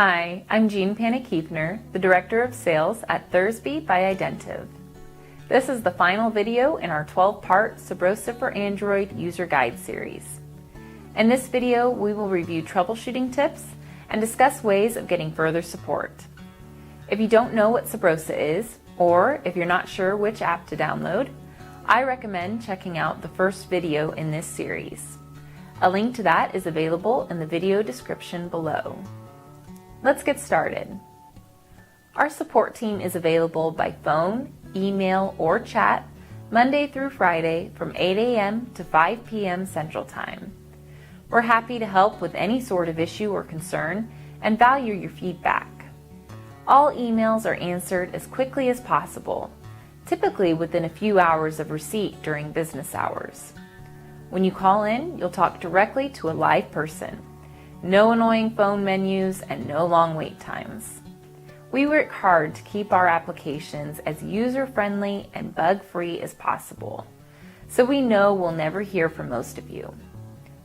Hi, I'm Jean Panikiefner, the Director of Sales at Thursby by Identiv. This is the final video in our 12-part Sabrosa for Android user guide series. In this video, we will review troubleshooting tips and discuss ways of getting further support. If you don't know what Sabrosa is, or if you're not sure which app to download, I recommend checking out the first video in this series. A link to that is available in the video description below. Let's get started. Our support team is available by phone, email, or chat Monday through Friday from 8 a.m. to 5 p.m. Central Time. We're happy to help with any sort of issue or concern and value your feedback. All emails are answered as quickly as possible, typically within a few hours of receipt during business hours. When you call in, you'll talk directly to a live person. No annoying phone menus and no long wait times. We work hard to keep our applications as user-friendly and bug-free as possible, so we know we'll never hear from most of you.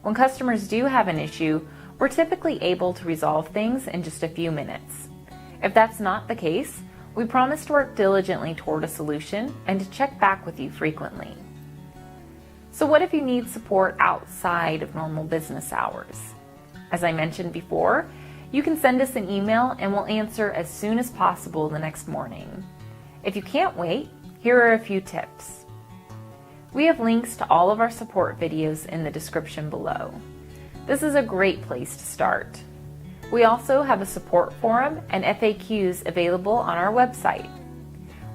When customers do have an issue, we're typically able to resolve things in just a few minutes. If that's not the case, we promise to work diligently toward a solution and to check back with you frequently. So what if you need support outside of normal business hours? As I mentioned before, you can send us an email and we'll answer as soon as possible the next morning. If you can't wait, here are a few tips. We have links to all of our support videos in the description below. This is a great place to start. We also have a support forum and FAQs available on our website.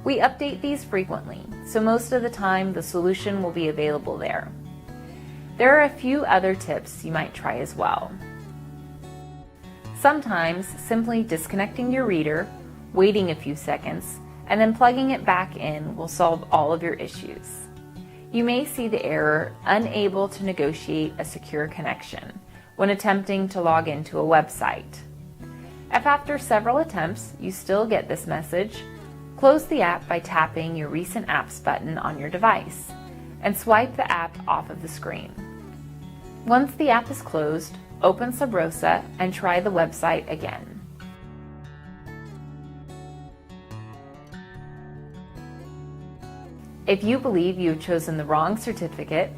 We update these frequently, so most of the time the solution will be available there. There are a few other tips you might try as well. Sometimes simply disconnecting your reader, waiting a few seconds, and then plugging it back in will solve all of your issues. You may see the error "Unable to negotiate a secure connection" when attempting to log into a website. If after several attempts you still get this message, close the app by tapping your Recent Apps button on your device and swipe the app off of the screen. Once the app is closed, open Sabrosa and try the website again. If you believe you have chosen the wrong certificate,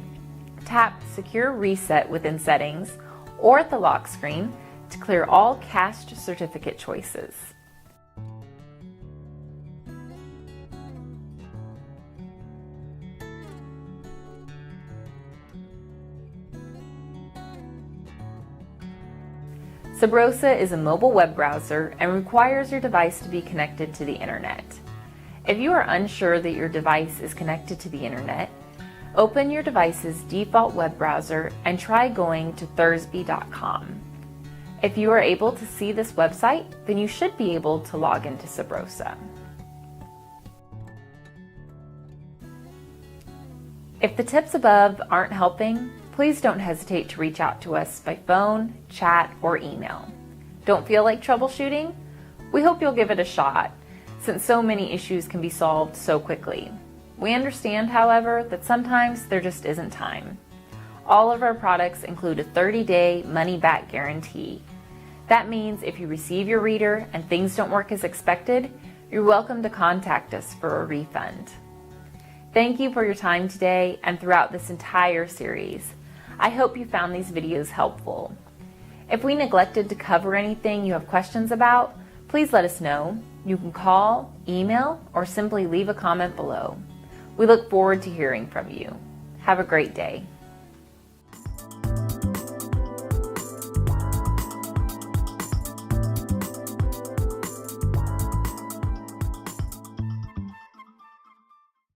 tap Secure Reset within Settings or at the lock screen to clear all cached certificate choices. Sabrosa is a mobile web browser and requires your device to be connected to the internet. If you are unsure that your device is connected to the internet, open your device's default web browser and try going to Thursby.com. If you are able to see this website, then you should be able to log into Sabrosa. If the tips above aren't helping, please don't hesitate to reach out to us by phone, chat, or email. Don't feel like troubleshooting? We hope you'll give it a shot, since so many issues can be solved so quickly. We understand, however, that sometimes there just isn't time. All of our products include a 30-day money-back guarantee. That means if you receive your reader and things don't work as expected, you're welcome to contact us for a refund. Thank you for your time today and throughout this entire series. I hope you found these videos helpful. If we neglected to cover anything you have questions about, please let us know. You can call, email, or simply leave a comment below. We look forward to hearing from you. Have a great day.